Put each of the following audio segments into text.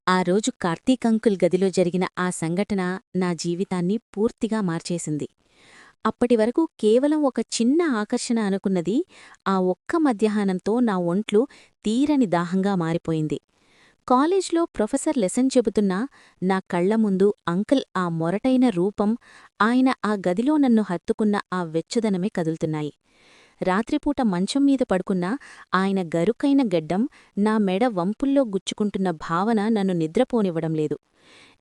ఆ రోజు కార్తీక్ అంకుల్ గదిలో జరిగిన ఆ సంఘటన నా జీవితాన్ని పూర్తిగా మార్చేసింది. అప్పటివరకు కేవలం ఒక చిన్న ఆకర్షణ అనుకున్నది ఆ ఒక్క మధ్యాహ్నంతో నా ఒంట్లో తీరని దాహంగా మారిపోయింది. కాలేజ్లో ప్రొఫెసర్ లెసన్ చెబుతున్నా నా కళ్ల ముందు అంకుల్ ఆ మొరటైన రూపం, ఆయన ఆ గదిలో నన్ను హత్తుకున్న ఆ వెచ్చదనమే కదులుతున్నాయి. రాత్రిపూట మంచం మీద పడుకున్నా ఆయన గరుకైన గెడ్డం నా మెడ వంపుల్లో గుచ్చుకుంటున్న భావన నన్ను నిద్రపోనివ్వడం లేదు.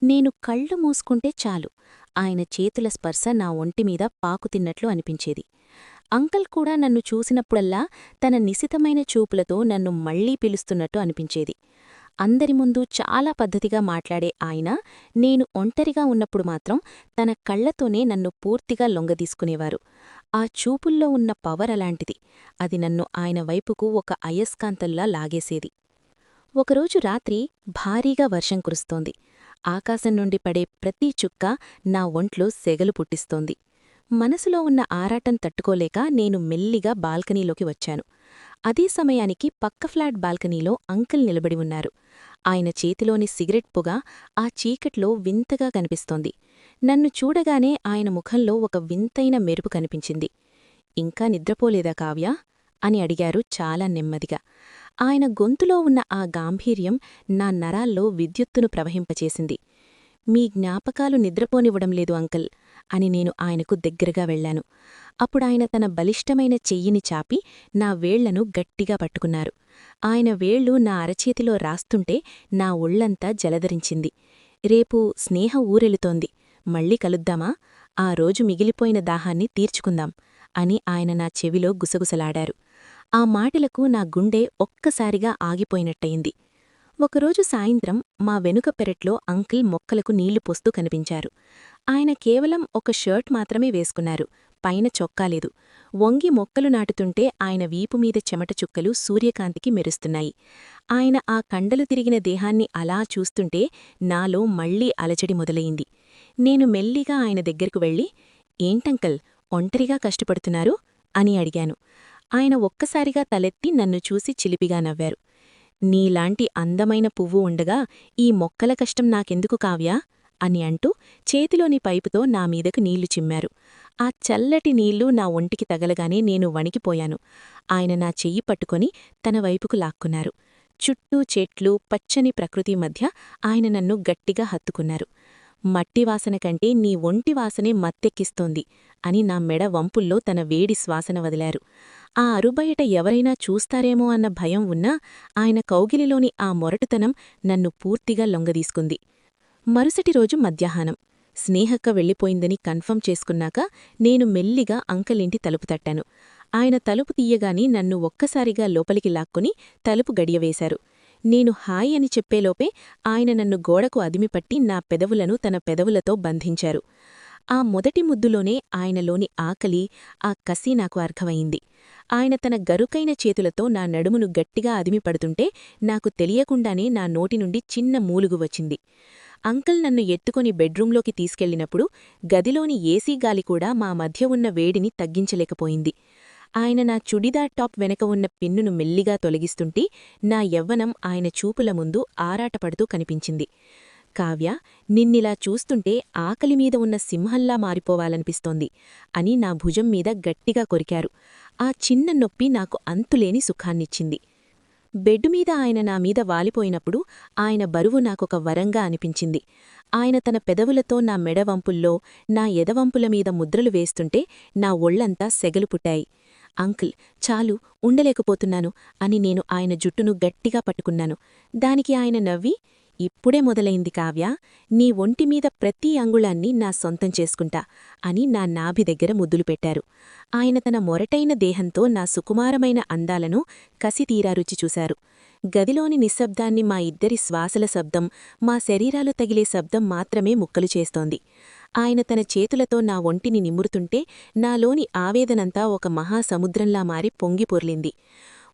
నేను కళ్ళు మూసుకుంటే చాలు ఆయన చేతుల స్పర్శ నా ఒంటిమీద పాకుతిన్నట్లు అనిపించేది. అంకల్ కూడా నన్ను చూసినప్పుడల్లా తన నిశితమైన చూపులతో నన్ను మళ్లీ పిలుస్తున్నట్టు అనిపించేది. అందరి ముందు చాలా పద్ధతిగా మాట్లాడే ఆయన నేను ఒంటరిగా ఉన్నప్పుడు మాత్రం తన కళ్లతోనే నన్ను పూర్తిగా లొంగదీసుకునేవారు. ఆ చూపుల్లో ఉన్న పవర్ అలాంటిది. అది నన్ను ఆయన వైపుకు ఒక అయస్కాంతంలా లాగేసేది. ఒకరోజు రాత్రి భారీగా వర్షం కురుస్తోంది. ఆకాశం నుండి పడే ప్రతి చుక్క నా ఒంట్లో సెగలు పుట్టిస్తోంది. మనసులో ఉన్న ఆరాటం తట్టుకోలేక నేను మెల్లిగా బాల్కనీలోకి వచ్చాను. అదే సమయానికి పక్క ఫ్లాట్ బాల్కనీలో అంకుల్ నిలబడి ఉన్నారు. ఆయన చేతిలోని సిగరెట్ పొగ ఆ చీకట్లో వింతగా కనిపిస్తోంది. నన్ను చూడగానే ఆయన ముఖంలో ఒక వింతైన మెరుపు కనిపించింది. ఇంకా నిద్రపోలేదా కావ్యా? అని అడిగారు చాలా నెమ్మదిగా. ఆయన గొంతులో ఉన్న ఆ గాంభీర్యం నా నరాల్లో విద్యుత్తును ప్రవహింపచేసింది. మీ జ్ఞాపకాలు నిద్రపోనివ్వడం లేదు అంకల్ అని నేను ఆయనకు దగ్గరగా వెళ్లాను. అప్పుడాయన తన బలిష్టమైన చెయ్యిని చాపి నా వేళ్లను గట్టిగా పట్టుకున్నారు. ఆయన వేళ్లు నా అరచేతిలో రాస్తుంటే నా ఒళ్లంతా జలధరించింది. రేపు స్నేహ ఊరెళుతోంది. మళ్ళీ కలుద్దామా? ఆ రోజు మిగిలిపోయిన దాహాన్ని తీర్చుకుందాం అని ఆయన నా చెవిలో గుసగుసలాడారు. ఆ మాటలకు నా గుండె ఒక్కసారిగా ఆగిపోయినట్టయింది. ఒకరోజు సాయంత్రం మా వెనుక పెరట్లో అంకుల్ మొక్కలకు నీళ్లు పోస్తూ కనిపించారు. ఆయన కేవలం ఒక షర్ట్ మాత్రమే వేసుకున్నారు. పైన చొక్కాలేదు. వంగి మొక్కలు నాటుతుంటే ఆయన వీపుమీద చెమట చుక్కలు సూర్యకాంతికి మెరుస్తున్నాయి. ఆయన ఆ కండలు తిరిగిన దేహాన్ని అలా చూస్తుంటే నాలో మళ్లీ అలజడి మొదలయింది. నేను మెల్లిగా ఆయన దగ్గరకు వెళ్ళి, ఏంటంకల్, ఒంటరిగా కష్టపడుతున్నారు? అని అడిగాను. ఆయన ఒక్కసారిగా తలెత్తి నన్ను చూసి చిలిపిగా నవ్వారు. నీలాంటి అందమైన పువ్వు ఉండగా ఈ మొక్కల కష్టం నాకెందుకు కావ్యా? అని అంటూ చేతిలోని పైపుతో నా మీదకు నీళ్లు చిమ్మారు. ఆ చల్లటి నీళ్లు నా ఒంటికి తగలగానే నేను వణికిపోయాను. ఆయన నా చెయ్యి పట్టుకొని తన వైపుకు లాక్కున్నారు. చుట్టూ చెట్లు, పచ్చని ప్రకృతి మధ్య ఆయన నన్ను గట్టిగా హత్తుకున్నారు. మట్టివాసన కంటే నీ ఒంటివాసనే మత్తెక్కిస్తోంది అని నా మెడ వంపుల్లో తన వేడి శ్వాసన వదిలారు. ఆ అరుబయట ఎవరైనా చూస్తారేమో అన్న భయం ఉన్నా ఆయన కౌగిలిలోని ఆ మొరటుతనం నన్ను పూర్తిగా లొంగదీసుకుంది. మరుసటి రోజు మధ్యాహ్నం స్నేహక్క వెళ్ళిపోయిందని కన్ఫర్మ్ చేసుకున్నాక నేను మెల్లిగా అంకలింటి తలుపు తట్టాను. ఆయన తలుపు తీయగాని నన్ను ఒక్కసారిగా లోపలికి లాక్కొని తలుపు గడియవేశారు. నేను హాయ్ అని చెప్పేలోపే ఆయన నన్ను గోడకు అదిమిపట్టి నా పెదవులను తన పెదవులతో బంధించారు. ఆ మొదటి ముద్దులోనే ఆయనలోని ఆకలి, ఆ కసి నాకు అర్థమయింది. ఆయన తన గరుకైన చేతులతో నా నడుమును గట్టిగా అదిమిపడుతుంటే నాకు తెలియకుండానే నా నోటి నుండి చిన్న మూలుగు వచ్చింది. అంకుల్ నన్ను ఎత్తుకొని బెడ్రూంలోకి తీసుకెళ్లినప్పుడు గదిలోని ఏసీ గాలి కూడా మా మధ్య ఉన్న వేడిని తగ్గించలేకపోయింది. ఆయన నా చుడిదార్ టాప్ వెనక ఉన్న పిన్నును మెల్లిగా తొలగిస్తుంటే నా యవ్వనం ఆయన చూపుల ముందు ఆరాటపడుతూ కనిపించింది. కావ్య, నిన్నిలా చూస్తుంటే ఆకలిమీద ఉన్న సింహంలా మారిపోవాలనిపిస్తోంది అని నా భుజం మీద గట్టిగా కొరికారు. ఆ చిన్న నొప్పి నాకు అంతులేని సుఖాన్నిచ్చింది. బెడ్డుమీద ఆయన నామీద వాలిపోయినప్పుడు ఆయన బరువు నాకొక వరంగా అనిపించింది. ఆయన తన పెదవులతో నా మెడవంపుల్లో, నా ఎదవంపులమీద ముద్రలు వేస్తుంటే నా ఒళ్లంతా సెగలు పుట్టాయి. అంకుల్, చాలు, ఉండలేకపోతున్నాను అని నేను ఆయన జుట్టును గట్టిగా పట్టుకున్నాను. దానికి ఆయన నవ్వి, ఇప్పుడే మొదలైంది కావ్యా, నీ ఒంటిమీద ప్రతి అంగుళాన్ని నా సొంతం చేసుకుంటా అని నా నాభి దగ్గర ముద్దులు పెట్టారు. ఆయన తన మొరటైన దేహంతో నా సుకుమారమైన అందాలను కసితీరా రుచి చూశారు. గదిలోని నిశ్శబ్దాన్ని మా ఇద్దరి శ్వాసల శబ్దం, మా శరీరాలు తగిలే శబ్దం మాత్రమే ముక్కలు చేస్తోంది. ఆయన తన చేతులతో నా ఒంటిని నిమురుతుంటే నాలోని ఆవేదనంతా ఒక మహాసముద్రంలా మారి పొంగిపొర్లింది.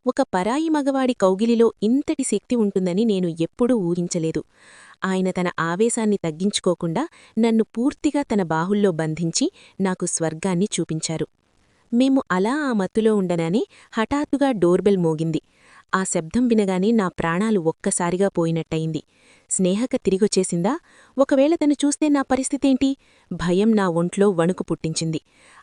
ఒక పరాయి మగవాడి కౌగిలిలో ఇంతటి శక్తి ఉంటుందని నేను ఎప్పుడూ ఊహించలేదు. ఆయన తన ఆవేశాన్ని తగ్గించుకోకుండా నన్ను పూర్తిగా తన బాహుల్లో బంధించి నాకు స్వర్గాన్ని చూపించారు. మేము అలా ఆ మత్తులో ఉండగానే హఠాత్తుగా డోర్బెల్ మోగింది. ఆ శబ్దం వినగానే నా ప్రాణాలు ఒక్కసారిగా పోయినట్టయింది. స్నేహక తిరిగొచ్చేసిందా? ఒకవేళ తను చూస్తే నా పరిస్థితేంటి? భయం నా ఒంట్లో వణుకు పుట్టించింది.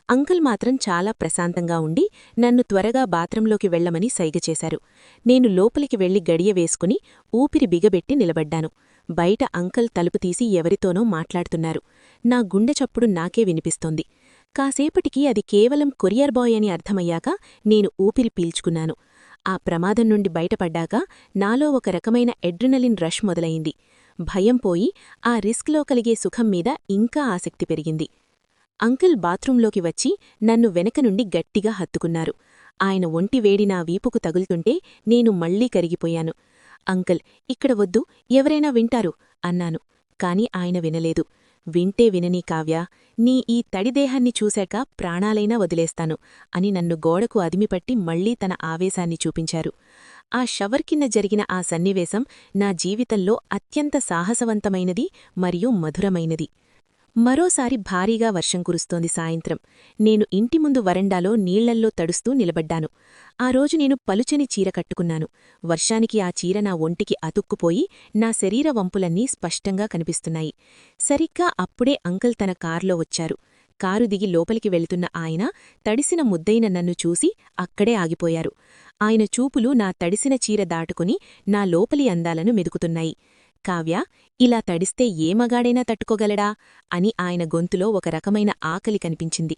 అంకుల్ మాత్రం చాలా ప్రశాంతంగా ఉండి నన్ను త్వరగా బాత్రూంలోకి వెళ్లమని సైగచేశారు. నేను లోపలికి వెళ్లి గడియ వేసుకుని ఊపిరి బిగబెట్టి నిలబడ్డాను. బయట అంకుల్ తలుపు తీసి ఎవరితోనో మాట్లాడుతున్నారు. నా గుండె చప్పుడు నాకే వినిపిస్తోంది. కాసేపటికి అది కేవలం కొరియర్ బాయ్ అని అర్థమయ్యాక నేను ఊపిరి పీల్చుకున్నాను. ఆ ప్రమాదం నుండి బయటపడ్డాక నాలో ఒక రకమైన ఎడ్రినలిన్ రష్ మొదలయింది. భయం పోయి ఆ రిస్క్లో కలిగే సుఖం మీద ఇంకా ఆసక్తి పెరిగింది. అంకుల్ బాత్రూంలోకి వచ్చి నన్ను వెనక నుండి గట్టిగా హత్తుకున్నారు. ఆయన ఒంటి వేడి నా వీపుకు తగులుతుంటే నేను మళ్లీ కరిగిపోయాను. అంకుల్, ఇక్కడ వద్దు, ఎవరైనా వింటారు అన్నాను. కాని ఆయన వినలేదు. వింటే విననీ కావ్యా, నీ ఈ తడిదేహాన్ని చూశాక ప్రాణాలైనా వదిలేస్తాను అని నన్ను గోడకు అదిమిపట్టి మళ్లీ తన ఆవేశాన్ని చూపించారు. ఆ షవర్ కింద జరిగిన ఆ సన్నివేశం నా జీవితంలో అత్యంత సాహసవంతమైనది మరియు మధురమైనది. మరోసారి భారీగా వర్షం కురుస్తోంది. సాయంత్రం నేను ఇంటి ముందు వరండాలో నీళ్లల్లో తడుస్తూ నిలబడ్డాను. ఆ రోజు నేను పలుచని చీర కట్టుకున్నాను. వర్షానికి ఆ చీర నా ఒంటికి అతుక్కుపోయి నా శరీర వంపులన్నీ స్పష్టంగా కనిపిస్తున్నాయి. సరిగ్గా అప్పుడే అంకుల్ తన కారులో వచ్చారు. కారు దిగి లోపలికి వెళుతున్న ఆయన తడిసిన ముద్దైన నన్ను చూసి అక్కడే ఆగిపోయారు. ఆయన చూపులు నా తడిసిన చీర దాటుకుని నా లోపలి అందాలను మెదుకుతున్నాయి. కావ్య, ఇలా తడిస్తే ఏ మగాడైనా తట్టుకోగలడా అని ఆయన గొంతులో ఒక రకమైన ఆకలి కనిపించింది.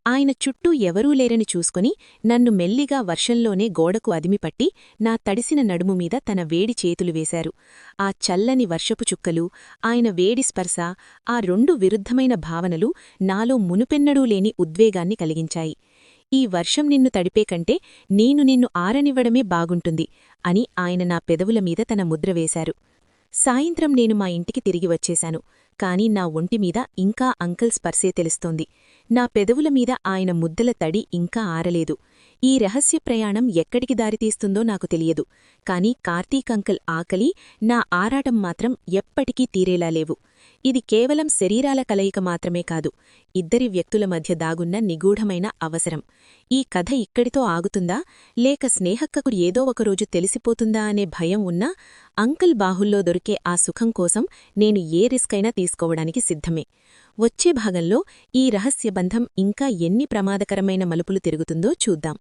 ఆయన చుట్టూ ఎవరూ లేరని చూసుకుని నన్ను మెల్లిగా వర్షంలోనే గోడకు అదిమిపట్టి నా తడిసిన నడుముమీద తన వేడి చేతులు వేశారు. ఆ చల్లని వర్షపు చుక్కలు, ఆయన వేడి స్పర్శ, ఆ రెండు విరుద్ధమైన భావనలు నాలో మునుపెన్నడూ లేని ఉద్వేగాన్ని కలిగించాయి. ఈ వర్షం నిన్ను తడిపే కంటే నేను నిన్ను ఆరనివ్వడమే బాగుంటుంది అని ఆయన నా పెదవుల మీద తన ముద్ర వేశారు. సాయంత్రం నేను మా ఇంటికి తిరిగి వచ్చేశాను. కాని నా ఒంటిమీద ఇంకా అంకుల్ స్పర్శే తెలుస్తోంది. నా పెదవుల మీద ఆయన ముద్దల తడి ఇంకా ఆరలేదు. ఈ రహస్య ప్రయాణం ఎక్కడికి దారితీస్తుందో నాకు తెలియదు. కాని కార్తీక్ అంకుల్ ఆకలి, నా ఆరాటం మాత్రం ఎప్పటికీ తీరేలా లేవు. ఇది కేవలం శరీరాల కలయిక మాత్రమే కాదు, ఇద్దరి వ్యక్తుల మధ్య దాగున్న నిగూఢమైన అవసరం. ఈ కథ ఇక్కడితో ఆగుతుందా, లేక స్నేహక్కకు ఏదో ఒకరోజు తెలిసిపోతుందా అనే భయం ఉన్నా అంకుల్ బాహుల్లో దొరికే ఆ సుఖం కోసం నేను ఏ రిస్కైనా తీసుకోవడానికి సిద్ధమే. వచ్చే భాగంలో ఈ రహస్యబంధం ఇంకా ఎన్ని ప్రమాదకరమైన మలుపులు తిరుగుతుందో చూద్దాం.